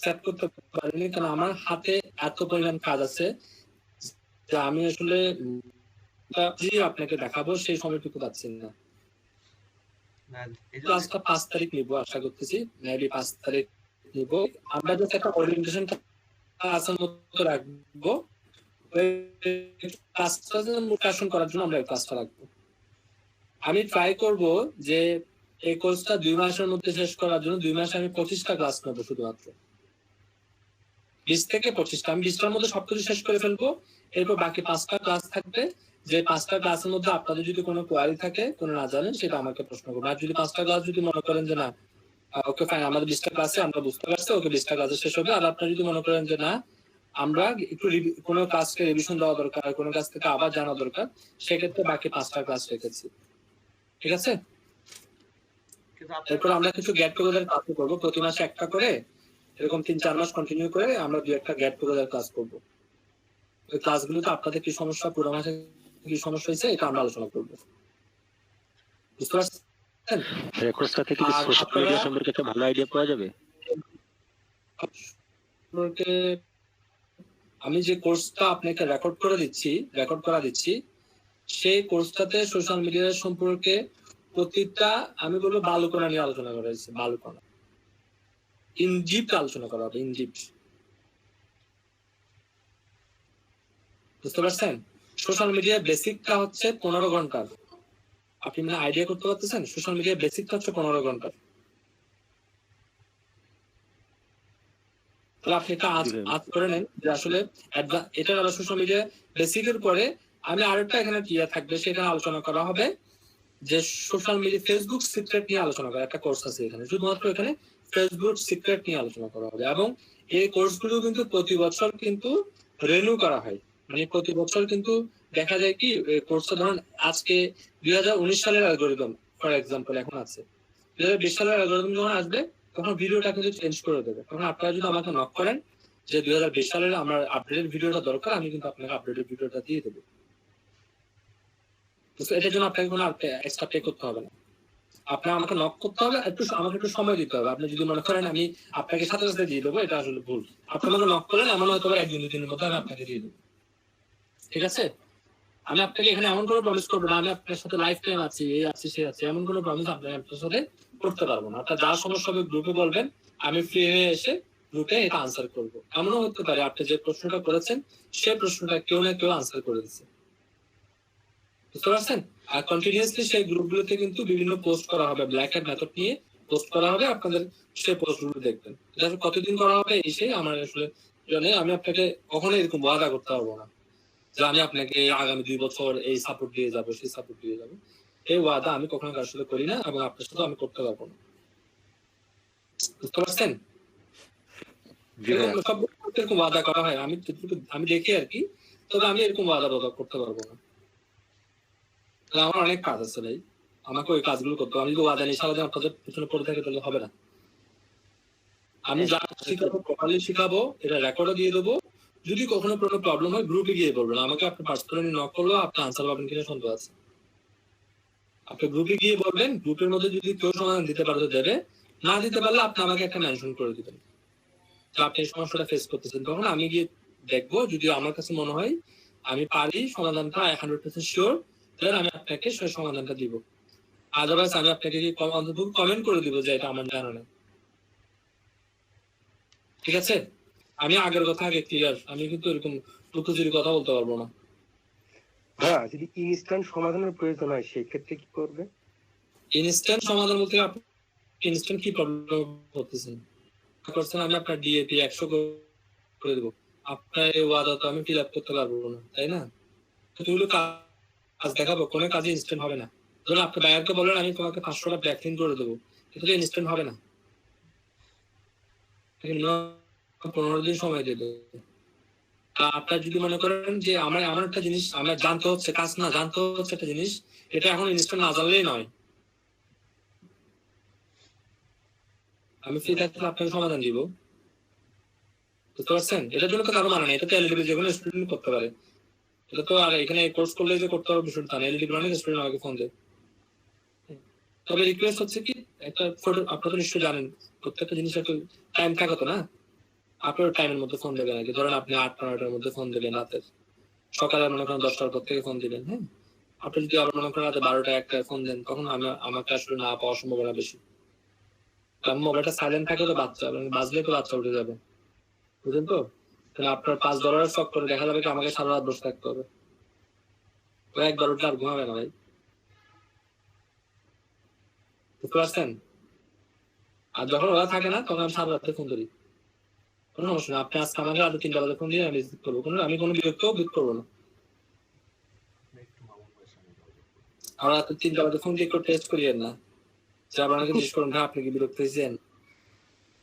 সেট করতে পারিনি, কারণ আমার হাতে এত পরিমাণ কাজ আছে যে আমি আসলে আপনাকে দেখাবো সেই সময়টুকু পাচ্ছি না। না এই যে ক্লাসটা 5 তারিখ নিব আশা করতেছি, মেবি 5 তারিখ নিব। আমরা জাস্ট একটা ওরিয়েন্টেশন ক্লাসের মতো রাখবো, ওই ক্লাসটা মোটিভেশন করার জন্য আমরা এই ক্লাসটা রাখবো। আমি ট্রাই করব যে এই কোর্সটা 2 মাসের মধ্যে শেষ করার জন্য 2 মাসে আমি 25টা ক্লাস নেবো শুধুমাত্র, 20 থেকে 25টা। আমি 20টার মধ্যে সবকিছু শেষ করে ফেলবো, এরপর বাকি 5টা ক্লাস থাকবে। যে 5টা ক্লাসের মধ্যে আপনাদের যদি কোনো কোয়ারি থাকে, কোনো না জানেন, সেটা আমাকে প্রশ্ন করবেন। আর যদি 5টা ক্লাস যদি মনে করেন যে না ওকে ফাইন, আমাদের 20টা ক্লাসে আমরা বুঝতে পারছি, ওকে 20টা ক্লাসে শেষ হবে। আর আপনারা যদি মনে করেন যে না আমরা একটু কোনো ক্লাসকে রিভিশন দেওয়া দরকার, কোনো ক্লাস থেকে আবার জানা দরকার, সেক্ষেত্রে বাকি 5টা ক্লাস রেখেছি। ঠিক আছে? কিন্তু আপনার এরপর আমরা কিছু গেট টুগেদার ক্লাস করবো, প্রতি মাসে একটা করে, এরকম 3-4 মাস কন্টিনিউ করে আমরা 2-1টা গেট টুগেদার ক্লাস করবো। ওই ক্লাসগুলোতে আপনাদের কি সমস্যা, পুরো মাসে কি সমস্যা হয়েছে, এটা আমরা আলোচনা করবো। বুঝতে পারছেন? রেকর্ডসটা থেকে কি আর সোশ্যাল মিডিয়া আপনারা- সম্পর্কে একটা ভালো আইডিয়া পাওয়া যাবে? সম্পর্কে আমি যে কোর্সটা আপনাকে রেকর্ড করা দিচ্ছি, সেই কোর্সটাতে সোশ্যাল মিডিয়া সম্পর্কে প্রতিটা আমি বলবো বালুকণা নিয়ে আলোচনা করা হয়েছে। বালুকণা ইনডিপথ আলোচনা করা হবে, ইনডিপথ। বুঝতে পারছেন? সোশ্যাল মিডিয়ার বেসিকটা হচ্ছে 15 ঘন্টার। আপনি মানে আইডিয়া করতে পারতেছেন? সোশ্যাল মিডিয়ার বেসিকটা হচ্ছে 15 ঘন্টার। তাহলে আপনি এটা আজ করে নেন যে আসলে এটা আবার সোশ্যাল মিডিয়া বেসিকের পরে আমি আরেকটা এখানে ইয়ে থাকবে, সেটা আলোচনা করা হবে যে সোশ্যাল মিডিয়া ফেসবুক সিক্রেট নিয়ে আলোচনা করা একটা কোর্স আছে এখানে, শুধুমাত্র এখানে ফেসবুক সিক্রেট নিয়ে আলোচনা করা হবে। এবং এই কোর্সগুলো কিন্তু প্রতি বছর কিন্তু রিনিউ করা হয়, মানে প্রতি বছর কিন্তু দেখা যায় কি কোর্সটা ধরুন আজকে 2019 সালের অ্যালগরিদম ফর এক্সাম্পল এখন আছে, 2020 সালের অ্যালগরিদম যখন আসবে তখন ভিডিওটা কিন্তু চেঞ্জ করে দেবে। তখন আপনারা যদি আমাকে নক করেন যে 2020 সালের আমার আপডেটেড ভিডিওটা দরকার, আমি কিন্তু আপনাকে আপডেটেড ভিডিওটা দিয়ে দেবো। এটার জন্য আপনাকে কোনো এক্সট্রা পে করতে হবে না, আপনার আমাকে নক করতে হবে, আমাকে একটু সময় দিতে হবে। আপনি যদি মনে করেন আমি আপনাকে সাথে সাথে দিয়ে দেবো, এটা আসলে ভুল। আপনি আমাকে নক করেন, এমন হয়তো 1-2 দিনের মধ্যে আমি আপনাকে দিয়ে দেবো। ঠিক আছে? আমি আপনাকে এখানে এমন কোনো প্রমিস করবো না আমি আপনার সাথে লাইফ টাইম আছি, এই আছি সে আছে, এমন কোনো প্রমিস আপনার সাথে করতে পারবো না। আপনার যা সমস্যা হবে গ্রুপে বলবেন, আমি ফ্রি হয়ে এসে গ্রুপে এটা আনসার করবো। এমনও হতে পারে আপনি যে প্রশ্নটা করেছেন সেই প্রশ্নটা কেউ না কেউ আনসার করে দিচ্ছে। বুঝতে পারছেন? আর কন্টিনিউয়াসলি সেই গ্রুপগুলোতে কিন্তু বিভিন্ন পোস্ট করা হবে, ব্ল্যাক হ্যাট মেথড নিয়ে পোস্ট করা হবে, আপনাদের সেই পোস্টগুলো দেখবেন। এটা কতদিন করা হবে এই সেই আমার আসলে জানে, আমি আপনাকে কখনো এরকম ওয়াদা করতে পারবো না যে আমি আপনাকে আগামী 2 বছর এই সাপোর্ট দিয়ে যাবো, সেই সাপোর্ট দিয়ে যাবো। এই ওয়াদা আমি কখনো কারোর সাথে করি না, এবং আপনার সাথে আমি করতে পারবো না। বুঝতে পারছেন? এরকম সব এরকম ওয়াদা করা হয়, আমি দেখি আর কি, তবে আমি এরকম ওয়াদা করতে পারবো না। আমার অনেক কাজ আছে ভাই, আমাকে ওই কাজগুলো করতে হবে। আমি যদি ওয়াদা নিয়ে সারাদিন আপনাদের পিছনে পড়ে থাকে তাহলে হবে না। আমি যা শিখাবো প্রপারলি শিখাবো, এটা রেকর্ডও দিয়ে দেবো। যদি কখনো কোনো প্রবলেম হয় গ্রুপে গিয়ে বলবেন, আমাকে আপনি পার্সোনালি নক করলেও আপনি আনসার পাবেন কিনা সন্দেহ আছে। আপনি গ্রুপে গিয়ে বলবেন, গ্রুপের মধ্যে যদি কেউ সমাধান দিতে পারে তো দেবে, না দিতে পারলে আপনি আমাকে একটা মেনশন করে দিবেন যে আপনি এই সমস্যাটা ফেস করতেছেন। তখন আমি গিয়ে দেখবো, যদি আমার কাছে মনে হয় আমি পারি সমাধানটা 100% শিওর, তাহলে আমি আপনাকে সেই সমাধানটা দিব। আদারওয়াইজ আমি আপনাকে কমেন্ট করে দিব যে এটা আমার জানা নেই। ঠিক আছে? আমি আগের কথা আগে ক্লিয়ার, আমি কিন্তু এরকম লুকোচুরি কথা বলতে পারবো না। হ্যাঁ, যদি ইনস্ট্যান্ট সমাধানের প্রয়োজন হয় সেই ক্ষেত্রে কি করবে? ইনস্ট্যান্ট সমাধান বলতে আপনি ইনস্ট্যান্ট কি প্রবলেম করতেছেন করছেন, আমি আপনার ডিএপি 100 করে দেবো, আপনার এই ওয়াদা তো আমি ফিল আপ করতে পারবো না, তাই না? এগুলো কাজ দেখাবো, কোনো কাজে ইনস্ট্যান্ট হবে না। ধরুন আপনি বায়ারকে বলেন আমি তোমাকে 500টা ব্যাকলিং করে দেবো, এটা তো ইনস্ট্যান্ট হবে না, 15 দিন সময় দেবে। আপনার যদি মনে করেন যে আমার এমন একটা জিনিস আমার জানতে হচ্ছে, কাজ না জানতে হচ্ছে একটা জিনিস, এটা এখন ইনস্ট্যান্ট না জানলেই নয়, আমি ফ্রি থাকলে আপনাকে সমাধান দিব। বুঝতে পারছেন? এটার জন্য তো কারো মানে নেই, এটা তো এলিজিবল যে কোনো স্টুডেন্ট করতে পারে। এটা তো আর এখানে কোর্স করলে যে করতে হবে বিষয়টা না, এলইডি বানালে স্টুডেন্ট আমাকে ফোন দেয়। তবে রিকোয়েস্ট হচ্ছে কি, একটা ফটো আপনারা তো নিশ্চয়ই জানেন প্রত্যেকটা জিনিস একটু টাইম থাকে তো না, আপনার টাইমের মধ্যে ফোন দেবেন আর কি। ধরেন আপনি 8-9টার মধ্যে ফোন দিলেন রাতের, সকালে মনে করেন 10টার পর থেকে ফোন দিলেন, হ্যাঁ। আপনি যদি আবার মনে করেন রাতে 12টা-1টায় ফোন দেন, তখন আমাকে আসলে না পাওয়ার সম্ভাবনা বেশি। কারণ মোবাইলটা সাইলেন্ট থাকে তো বাচ্চা বাজলে তো বাচ্চা উঠে যাবে, বুঝলেন তো। তাহলে আপনার $5 স্টক করে দেখা যাবে কি আমাকে সারা রাত বসে থাকতে হবে, ওই একবার উঠলে আর ঘুমাবে না ভাই, বুঝতে পারছেন। আর যখন ওরা থাকে না তখন আমি সারা রাত্রে ফোন করি, কোনো সমস্যা না। আপনি আজকে আমাকে রাতে 3টা বাজে ফোন দিয়ে আমি রিসিভ করবো, আমি কোনো বিরক্ত বোধ করবো না। একটু মামুন ভাইয়ের সামনে যোগাযোগ করুন। আর রাতে 3টা বাজে ফোন দিয়ে একটু টেস্ট করিয়েন না, যে আপনাকে জিজ্ঞেস করুন ভাই আপনি কি বিরক্ত হয়েছেন,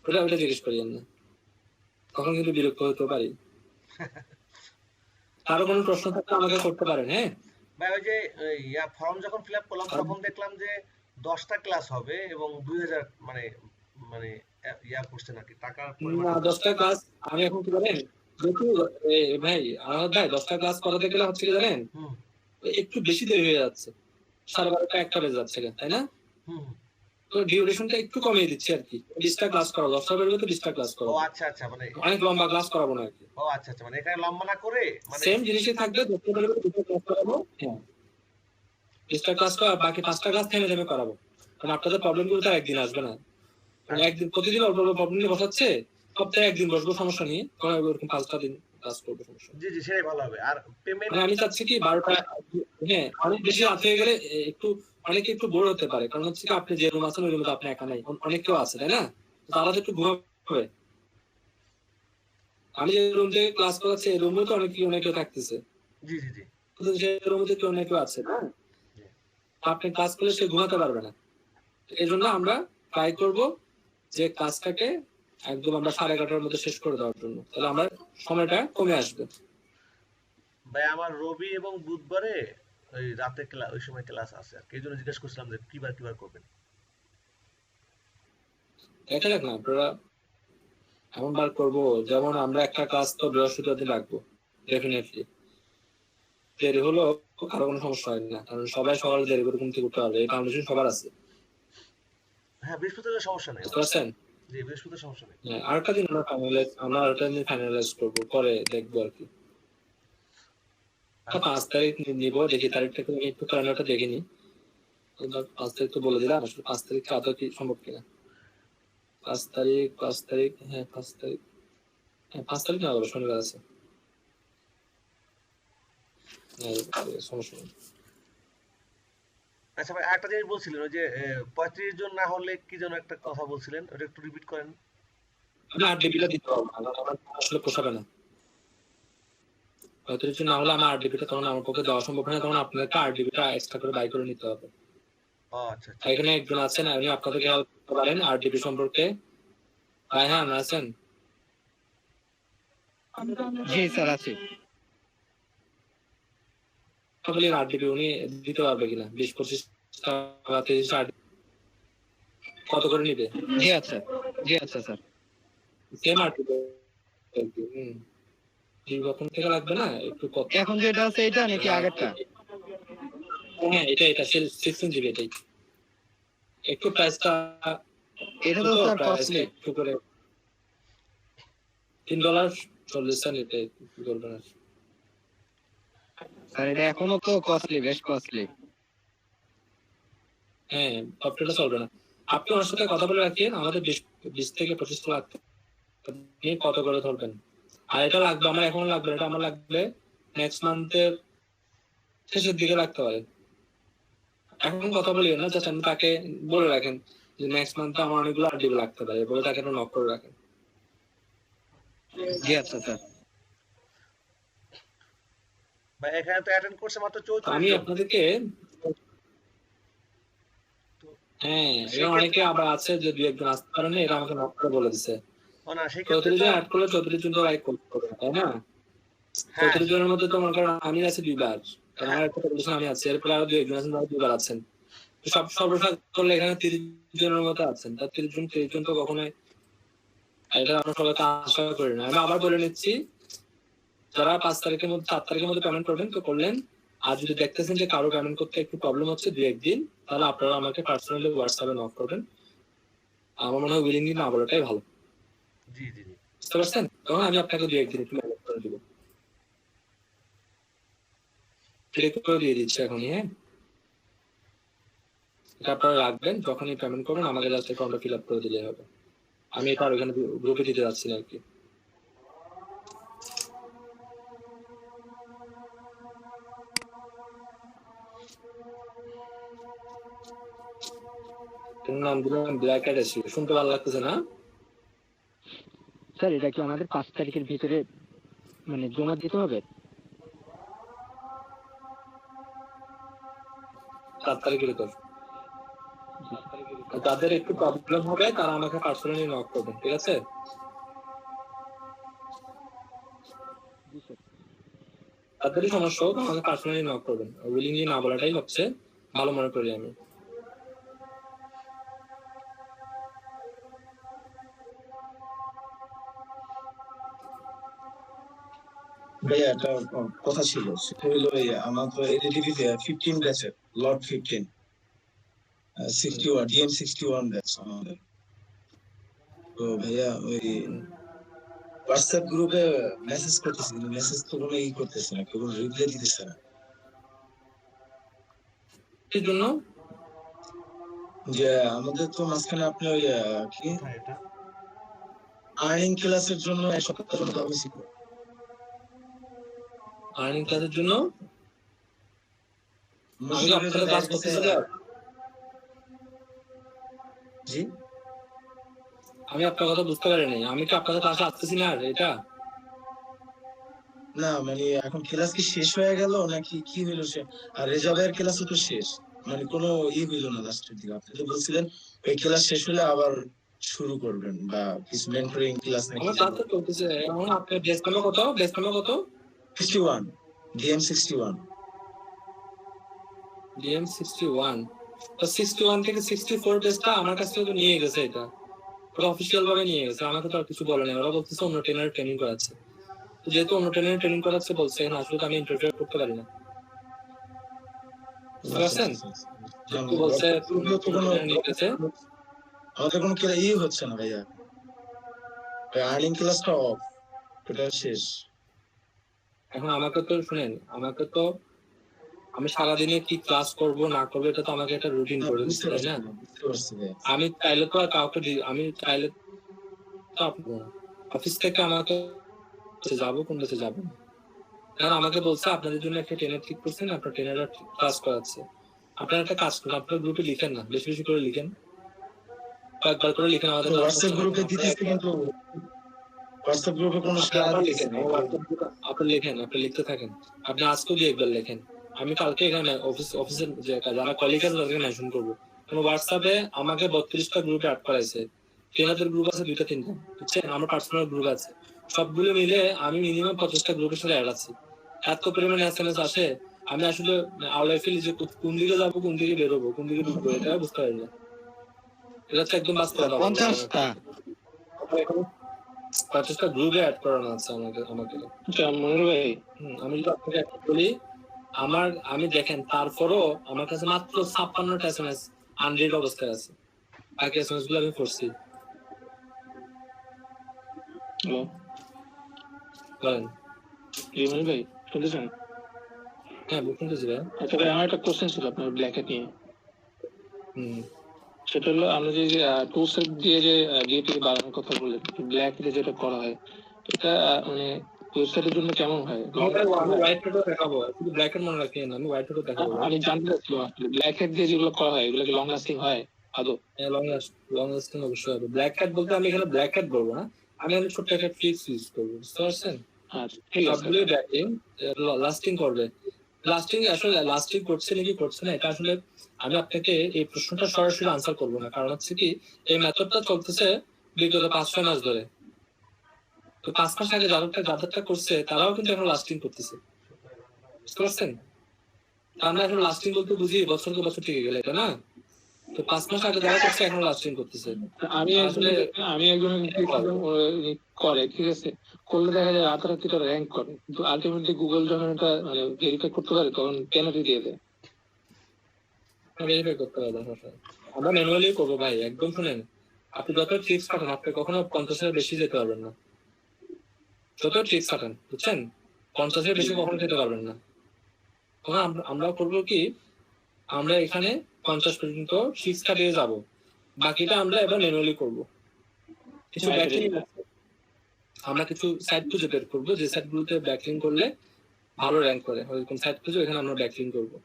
ওটা জিজ্ঞেস করিয়েন না, তখন কিন্তু বিরক্ত হতে পারি। কারো কোনো প্রশ্ন থাকলে আমাকে করতে পারেন, হ্যাঁ। ভাই ওই যে ফর্ম যখন ফিল আপ করলাম তখন দেখলাম যে 10টা ক্লাস হবে এবং 2000 মানে মানে করছে নাকি টাকার না, পরিমাণ 10টা ক্লাস আমি এখন কি জানেন দেখি, ভাই আরাফাত ভাই 10টা ক্লাস করাতে গেলে হচ্ছে কি জানেন, হুম একটু বেশি দেরি হয়ে যাচ্ছে, 12:30-1টা বেজে যাচ্ছে, তাই না। হুম তো ডিউরেশনটা একটু কমিয়ে দিচ্ছি আর কি, 20টা ক্লাস করো, 10টা বেরোবে তো 20টা ক্লাস করো, ও আচ্ছা আচ্ছা মানে অনেক লম্বা ক্লাস করাবো না আর কি। ও আচ্ছা আচ্ছা মানে এখানে লম্বা না করে মানে সেম জিনিসই থাকবে, 10টা বেরোবে 20টা ক্লাস করাবো, হ্যাঁ 20টা ক্লাস করা, বাকি 5টা ক্লাস থেমে থেমে করাবো। কারণ আপনাদের প্রবলেম গুলো তো একদিন আসবে না, একদিন প্রতিদিন অল্প অল্প প্রবলেম নিয়ে বসাচ্ছে, সপ্তাহে একদিন বসবো সমস্যা নিয়ে, ওরকম 5টা দিন ক্লাস করবো সমস্যা নেই। জি জি সেটাই ভালো হবে। আর পেমেন্ট মানে আমি চাচ্ছি কি 12টা, হ্যাঁ অনেক বেশি রাত হয়ে গেলে একটু অনেকে একটু বোর হতে পারে, কারণ হচ্ছে কি আপনি যে রুম আছেন ওই রুমে তো আপনি একা নাই, অনেক কেউ আছে, তাই না। তো তারা তো একটু ঘুমাবে, আমি যে রুম থেকে ক্লাস করাচ্ছি এই রুমে তো অনেকে থাকতেছে, জি জি জি কিন্তু সেই রুমে তো অনেকেও আছে না, আপনি ক্লাস করলে সে ঘুমাতে পারবে না। এই জন্য আমরা ট্রাই করব যে ক্লাসটাকে একদম আমরা 11:30টার মধ্যে শেষ করে দেওয়ার জন্য, তাহলে আমার সময়টা কমে আসবে। ভাই আমার রবি এবং বুধবারে ওই রাতে ওই সময় ক্লাস আছে আর কি, এই জন্য জিজ্ঞেস করছিলাম যে কিবার করবেন। দেখা যাক না, আপনারা এমন বার করবো যেমন আমরা একটা ক্লাস তো বৃহস্পতিবার দিন রাখবো ডেফিনেটলি, দেরি হলো কারো কোনো সমস্যা হয় না, কারণ সবাই সকালে দেরি করে ঘুম থেকে উঠতে পারবে, এই ফাউন্ডেশন সবার আছে, হ্যাঁ বৃহস্পতিবার সমস্যা নেই, বুঝতে পারছেন। জি বৃহস্পতিবার সমস্যা নেই। হ্যাঁ, আরেকটা দিন আমরা আরেকটা দিন ফাইনালাইজ করবো, পরে দেখবো আর কি। 5 তারিখ নিব, দেখি তারিখটা একটু ক্যালেন্ডারটা দেখে নি, 5 তারিখ তো বলে দিলাম, আসলে 5 তারিখ আদৌ কি সম্ভব কিনা। 5 তারিখ, হ্যাঁ 5 তারিখ, হ্যাঁ 5 তারিখ না, শনিবার আছে, সমস্যা নেই। আচ্ছা ভাই একটা জিনিস বলছিলেন ওই যে 35 জন না হলে কি যেন একটা কথা বলছিলেন, ওটা একটু রিপিট করেন। আমি আরডিপিটা দিতে পারবো না, আমার আসলে পোষাবে না। 35 জন না হলে আমার আরডিপিটা তখন আমার পক্ষে দেওয়া সম্ভব না, তখন আপনাদেরকে আরডিপিটা এক্সট্রা করে বাই করে নিতে হবে। ও আচ্ছা আচ্ছা এখানে একজন আছেন, উনি আপনাদেরকে হেল্প করতে পারেন আরডিপি সম্পর্কে। ভাই হ্যাঁ আমরা আছেন, জি স্যার আছি। সকলে আরডিপি উনি দিতে পারবে কিনা, 20-25 টাকা 30 কত করে নিবে? জি আচ্ছা স্যার। সেম আরডিপি নির্বাচন থেকে লাগবে না একটু কত, এখন যেটা আছে এটা নাকি আগেরটা? হ্যাঁ এটা 16 জিবি, এটাই একটু প্রাইসটা, এটা তো স্যার কস্টলি। একটু করে $3.40 এটা কি করবেন আর। স্যার এটা এখনো তো কস্টলি, বেশ কস্টলি। হ্যাঁ সফটওয়্যারটা চলবে না। আপনি ওনার সাথে কথা বলে রাখেন, আমাদের 20 থেকে 25 লাখ নিয়ে কত করে ধরবেন। আর এটা লাগবে আমার, এখন লাগবে এটা আমার লাগবে নেক্সট মান্থের শেষের দিকে রাখতে পারে। এখন কথা বলি না, জাস্ট আপনি তাকে বলে রাখেন যে নেক্সট মান্থে আমার অনেকগুলো আরডিবি লাগতে পারে, বলে তাকে একটা নক করে রাখেন। জি আচ্ছা স্যার। ভাই এখানে তো অ্যাটেন্ড করছে মাত্র 34 আমি জন। আপনাদেরকে, হ্যাঁ এরা অনেকে আবার আছে যে 2-1 জন আসতে পারেন, এরা আমাকে নক করে বলে দিছে ও না সেই 34 ক্ষেত্রে জন অ্যাড করলে 34 জন তো লাইক করবে, তাই না। 34 জনের মধ্যে তো মনে করেন আমি আছি 2বার, কারণ আমার একটা পজিশন আমি আছি, এরপরে আরো 2-1 জন আছেন যারা 2বার আছেন, সব সর্বসাক করলে এখানে 30 জনের মতো আছেন, তার 30 জন তো কখনোই, এটা আমরা সবাইকে আশা করি না। আমি আবার বলে নিচ্ছি যারা 5 তারিখের মধ্যে 7 তারিখের মধ্যে পেমেন্ট করবেন তো করলেন, আর যদি দেখতেছেন যে কারো পেমেন্ট করতে একটু প্রবলেম হচ্ছে 2-1 দিন, তাহলে আপনারা আমাকে পার্সোনালি হোয়াটসঅ্যাপে নক করবেন। আমার মনে হয় উইলিংলি না বলাটাই ভালো, জি জি জি বুঝতে পারছেন? তখন আমি আপনাকে 2-1 দিন একটু ম্যানেজ করে দিব, ক্লিক করে দিয়ে দিচ্ছি এখনই। হ্যাঁ, এটা আপনারা রাখবেন, যখনই পেমেন্ট করবেন আমাকে জাস্ট অ্যাকাউন্টটা ফিল আপ করে দিলে হবে। আমি এটা আর ওখানে গ্রুপে দিতে যাচ্ছি না আর কি। নাম দিলাম ব্ল্যাক অ্যাড এসি, শুনতে ভালো লাগতেছে না? স্যার এটা কি আমাদের 5 তারিখের ভিতরে মানে জমা দিতে হবে? 7 তারিখের ভিতর। যাদের একটু প্রবলেম হবে তারা আমাকে পার্সোনালি নক করবেন, ঠিক আছে? তাদেরই সমস্যা হোক আমাকে পার্সোনালি নক করবেন, উইলিংলি না বলাটাই হচ্ছে ভালো মনে করি আমি। ভাইয়া একটা কথা ছিল, সেটা হলো আমার তো এলইডি 15 ব্যাচের লট 15 61 ডিএম 61 ব্যাচ আমাদের। তো ভাইয়া ওই হোয়াটসঅ্যাপ গ্রুপে মেসেজ করতেছি, কিন্তু মেসেজ তো কোনো ই করতেছে না, কেউ রিপ্লাই দিতেছে না। এর জন্য যে আমাদের তো মাঝখানে আপনি ওই কি কোথায় এটা? আর্নিং ক্লাসের জন্য এক সপ্তাহ মতো ছিল। আর্নিং ক্লাসের জন্য আমি কি আপনাদের ক্লাস করতেছি না? জি আমি আপনার কথা বুঝতে পারিনি, আমি কি আপনাদের ক্লাসে আসতেছি না? আর এটা না মানে এখন ক্লাস কি শেষ হয়ে গেল নাকি কি হইলো? সে আর রেজা ভাইয়ের ক্লাসও তো শেষ, মানে কোনো ই হইলো না লাস্টের দিকে। আপনি তো বলছিলেন ওই ক্লাস শেষ হলে আবার শুরু করবেন বা কিছু মেন্টরিং ক্লাস নাকি আমার ক্লাস তো চলতেছে এখন। আপনার বেস নাম্বার কত? বেস নাম্বার কত? 61 ডিএম 61। ডিএম 61। তো 61 থেকে 64 বেসটা আমার কাছ থেকে তো নিয়ে গেছে, এটা ওরা অফিসিয়াল ভাবে নিয়ে গেছে, আমাকে তো আর কিছু বলে নাই। ওরা বলতেছে অন্য ট্রেনার ট্রেনিং করাচ্ছে, তো যেহেতু অন্য ট্রেনার ট্রেনিং করাচ্ছে বলছে, এখানে আসলে তো আমি ইন্টারফেয়ার করতে পারি না, বুঝতে পারছেন? যেহেতু বলছে নিয়ে গেছে, আমাদের কোনো ই হচ্ছে না ভাইয়া, আর্নিং ক্লাসটা অফ, এটা শেষ। এখন আমাকে তো শুনেন, আমাকে তো আমি সারাদিনে কি ক্লাস করব না করবো এটা তো আমাকে একটা রুটিন করে দিচ্ছে, তাই না? বুঝতে পারছি ভাইয়া। আমি চাইলে তো আর কাউকে আমি চাইলে তো অফিস থেকে আমাকে যাবো কোন দেশে যাবো না, কারণ আমাকে বলছে আপনাদের জন্য একটা ট্রেনার ঠিক করছেন, আপনার ট্রেনাররা ক্লাস করাচ্ছে। আপনারা একটা কাজ করুন, আপনার গ্রুপে লিখেন না, বেশি বেশি করে লিখেন, কয়েকবার করে লিখেন আমাদের হোয়াটসঅ্যাপ গ্রুপে দিতেছি, কিন্তু হোয়াটসঅ্যাপ গ্রুপে কোনো শেয়ার দিচ্ছে না। আপনি লিখেন, আপনি লিখতে থাকেন। আপনি আজকেও দিয়ে একবার লেখেন, আমি কালকে এখানে অফিসের যে যারা কলিগ আছে তাদেরকে মেনশন করবো। হোয়াটসঅ্যাপে আমাকে 32টা গ্রুপে অ্যাড করাইছে, ট্রেনারদের গ্রুপ আছে 2-3টা, বুঝছেন? আমার পার্সোনাল গ্রুপ আছে, সবগুলো মিলে আমি মিনিমাম 50টা গ্রুপের সাথে অ্যাড আছি। এত পরিমাণে এসএমএস আসে, আমি আসলে আওলায় ফেলি যে কোন দিকে যাবো, কোন দিকে বেরোবো, কোন দিকে ঢুকবো, এটা বুঝতে পারি না। এটা হচ্ছে একদম বাস্তব কথা। 50টা 50টা গ্রুপে অ্যাড করানো আছে আমাকে। মনির ভাই, আমি যদি আপনাকে একটা বলি, আমি দেখেন তারপরও আমার কাছে মাত্র 56টা এসএমএস আনরিড অবস্থায় আছে, বাকি এসএমএস গুলো আমি করছি। বলেন। মনির ভাই শুনতেছেন? হ্যাঁ শুনতেছি ভাই। আচ্ছা ভাই, আমার একটা কোশ্চেন ছিল আপনার ব্ল্যাকেট নিয়ে। সেটা হলো আমরা যে টুলস দিয়ে যে ডিএপি বাড়ানোর কথা বললেন, ব্ল্যাক দিয়ে যেটা করা হয়, এটা মানে ওয়েবসাইটের জন্য কেমন হয়? আমি হোয়াইট হেডও দেখাবো, শুধু ব্ল্যাক হেড মনে রাখেন, আমি হোয়াইট হেডও দেখাবো। আমি জানতে চাচ্ছিলাম আসলে ব্ল্যাক হেড দিয়ে যেগুলো করা হয় এগুলো কি লং লাস্টিং হয় আদৌ? হ্যাঁ লং লাস্টিং অবশ্যই হবে। ব্ল্যাক হেড বলতে আমি এখানে ব্ল্যাক হেড বলবো না, আমি এখানে ছোট্ট একটা ট্রিক্স ইউজ করবো, বুঝতে পারছেন? আচ্ছা ঠিক আছে। সবগুলোই ব্ল্যাকিং লাস্টিং করবে। লাস্টিং আসলে লাস্টিং করছে নাকি করছে না, এটা আসলে আমি আপনাকে এই প্রশ্নটা সরাসরি আনসার করবো না, কারণ হচ্ছে কি এই মেথডটা চলতেছে বিগত 5-6 মাস ধরে। তো 5 মাস আগে যাদেরটা করছে তারাও কিন্তু এখন লাস্টিং করতেছে, বুঝতে পারছেন? আমরা এখন লাস্টিং বলতে বুঝি বছরকে বছর টিকে গেলে, এটা না? তো 5 মাস আগে যারা করছে এখন লাস্টিং করতেছে। আমি একজনের করে, ঠিক আছে, করলে দেখা যায় রাতারাতি এটা র্যাঙ্ক করে, কিন্তু আলটিমেটলি গুগল যখন এটা মানে ভেরিফাই করতে পারে তখন পেনাল্টি দিয়ে দেয়। ভেরিফাই করতে পারে আমরা ম্যানুয়ালি করবো ভাই, একদম শুনেন। আপনি যত ট্রিক্স কাটান আপনি কখনো 50-এর বেশি যেতে পারবেন না। যত ট্রিক্স কাটান, বুঝছেন, 50-এর বেশি কখনো যেতে পারবেন না। তখন আমরা করবো কি, আমরা এখানে 50 পর্যন্ত ট্রিক্স কাটিয়ে যাবো, বাকিটা আমরা এবার ম্যানুয়ালি করবো। কিছু ব্যাকলিং আমরা কিছু সাইট খুঁজে বের করবো, যে সাইটগুলোতে ব্যাকলিং করলে ভালো র্যাঙ্ক করে, ওইরকম সাইট খুঁজে এখানে আমরা ব্যাকলিং করবো,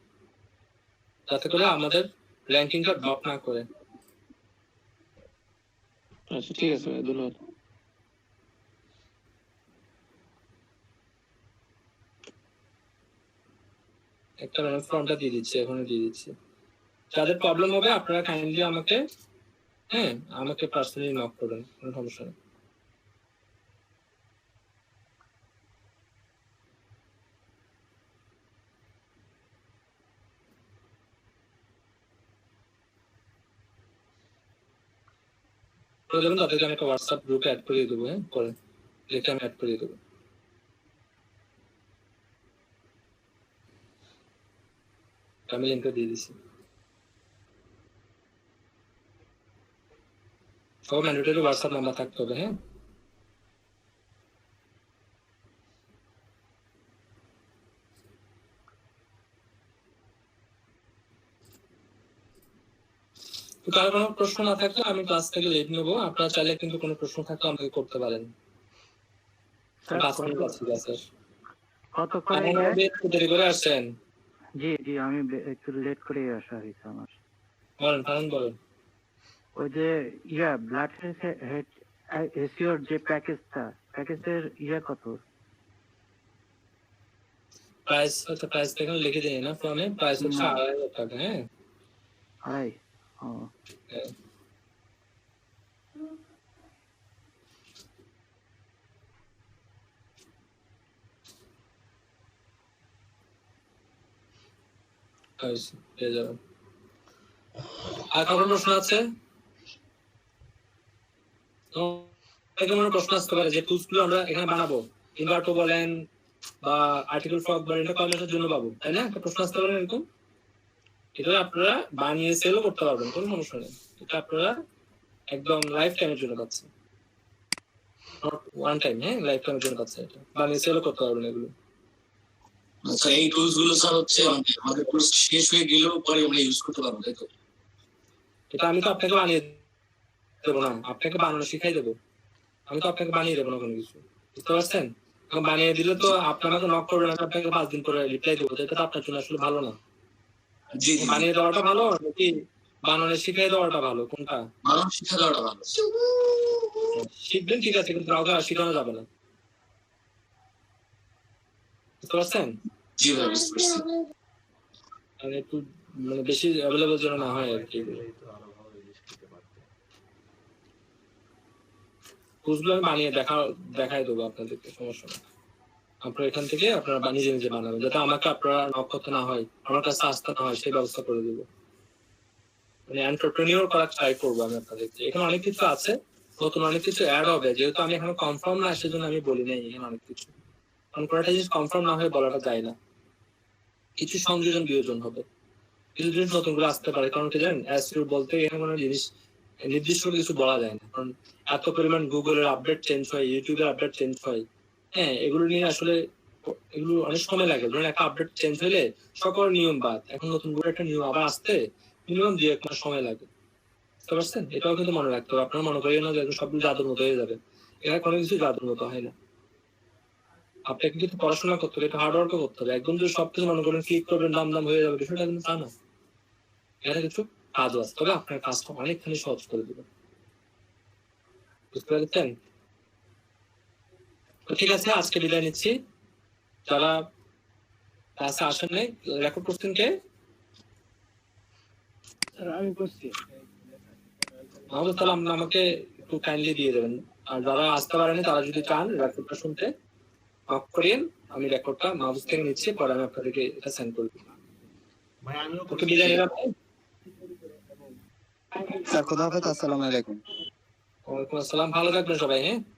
যাতে করে আমাদের র্যাঙ্কিংটা ড্রপ না করে। আচ্ছা ঠিক আছে ভাই, ধন্যবাদ। একটা ফর্মটা দিয়ে দিচ্ছি, এখনই দিয়ে দিচ্ছি। যাদের প্রবলেম হবে আপনারা কাইন্ডলি আমাকে আমাকে পার্সোনালি নক করবেন, কোনো সমস্যা নেই। তাদেরকে আমি একটা হোয়াটসঅ্যাপ গ্রুপে অ্যাড করিয়ে দেবো, করে লিখে আমি অ্যাড করিয়ে দেবো। আমি লিঙ্কটা দিয়ে দিচ্ছি। সব ম্যান্ডেটরি হোয়াটসঅ্যাপ নাম্বার থাকতে হবে। কারো কোনো প্রশ্ন না থাকলে আমি ক্লাস থেকে লিভ নেবো। আপনারা চাইলে কিন্তু কোনো প্রশ্ন থাকলে আমাকে করতে পারেন। দেরি করে আসছেন? জি জি, আমি একটু লেট করে আসা হয়েছে আমার। বলেন। ওই যে ব্লাড হেসিওর যে প্যাকেজের কত? প্রাইস এখানে লিখে দিই না ফর্মে, প্রাইস হচ্ছে 2500 টাকা। আড়াই? পেয়ে যাবেন। আর কোনো প্রশ্ন আছে? প্রশ্ন আসতে পারে যে টুলসগুলো আমরা এখানে বানাবো, ইনভার্টো বলেন বা আর্টিকেল ফ্রগ বলেন, এটা কমেন্টের জন্য পাবো, তাই না? একটা প্রশ্ন আসতে পারে এরকম। এটা আপনারা বানিয়ে সেলও করতে পারবেন, কোনো সমস্যা নেই। এটা আপনারা একদম লাইফ টাইমের জন্য পাচ্ছেন, ওয়ান টাইম। লাইফ টাইমের জন্য পাচ্ছেন, এটা বানিয়ে সেলও করতে পারবেন এগুলো। আচ্ছা, এই টুলস গুলো স্যার হচ্ছে আমাদের কোর্স শেষ হয়ে গেলেও পরে আমরা ইউজ করতে পারবো, তাই তো? এটা আমি তো আপনাকে বানিয়ে দেবো না, আপনাকে বানানো শিখাই দেবো। আমি তো আপনাকে বানিয়ে দেবো না কোনো কিছু, বুঝতে পারছেন? বানিয়ে দিলে তো আপনি আমাকে নক করবেন, আপনাকে 5 দিন পরে রিপ্লাই দেবো, এটা তো আপনার জন্য আসলে ভালো না। জি, বানিয়ে দেওয়াটা ভালো নাকি বানানো শিখাই দেওয়াটা ভালো? কোনটা? বানানো শিখা দেওয়াটা ভালো। শিখবেন ঠিক আছে, কিন্তু কাউকে শিখানো যাবে না, বুঝতে পারছেন? জি ভাই, বুঝতে পারছি। একটু মানে বেশি অ্যাভেলেবল যেন না হয় আর কি। কোর্সগুলো আমি বানিয়ে দেখাই দেবো আপনাদেরকে, সমস্যা না। আপনারা এখান থেকে আপনারা নিজে নিজে বানাবেন, যাতে আমাকে আপনারা নক করতে না হয়, আমার কাছে আসতে না হয়, সেই ব্যবস্থা করে দেবো। মানে এন্টারপ্রেনিউর করার ট্রাই করবো আমি আপনাদেরকে। এখানে অনেক কিছু আছে, নতুন অনেক কিছু অ্যাড হবে, যেহেতু আমি এখন কনফার্ম না, সেজন্য আমি বলি নাই এখানে অনেক কিছু। কারণ কোনটা জিনিস কনফার্ম না হয়ে বলাটা যায় না। কিছু সংযোজন বিয়োজন হবে, কিছু জিনিস নতুন করে আসতে পারে। কারণ কি জানেন, অ্যাসিওর বলতে এখানে কোনো জিনিস নির্দিষ্ট কিছু বলা যায় না, কারণ এত পরিমাণ গুগলের আপডেট চেঞ্জ হয়, ইউটিউবের আপডেট চেঞ্জ হয়। এগুলো নিয়ে আসলে এগুলো অনেক সময় লাগে। ধরুন একটা আপডেট চেঞ্জ হইলে সকল নিয়ম বাদ, এখন নতুন করে একটা নিয়ম আবার আসতে মিনিমাম 2-1 মাস সময় লাগে, বুঝতে পারছেন? এটাও কিন্তু মনে রাখতে হবে। আপনারা মনে করেন না যে সবগুলো জাদুর মতো হয়ে যাবে, এখানে কোনো কিছু জাদুর মতো হয় না। আপনাকে কিন্তু পড়াশোনা করতে হবে, এটা হার্ডওয়ার্কও করতে হবে। একদম যদি সবকিছু মনে করেন ক্লিক করবেন দাম হয়ে যাবে, বিষয়টা কিন্তু তা না। এখানে কিছু কাজও আছে, তবে আপনার কাজটা অনেকখানি সহজ করে দেবে, বুঝতে পারছেন? তো ঠিক আছে, আজকে বিদায় নিচ্ছি। যারা ক্লাসে আসেন নাই, রেকর্ড করছেন কে? আমি করছি। তাহলে আমাকে একটু কাইন্ডলি দিয়ে দেবেন। আর যারা আসতে পারেনি তারা যদি চান রেকর্ডটা শুনতে, নক করেন, আমি রেকর্ডটা মাউস থেকে নিচ্ছি, পরে আমি আপনাদেরকে এটা সেন্ড করে দেব। ভাই আমিও ওকে, বিদায় নিলাম। স্যার খোদা হাফেজ, আসসালামু আলাইকুম। ওয়ালাইকুম আসসালাম, ভালো থাকবেন সবাই। হ্যাঁ।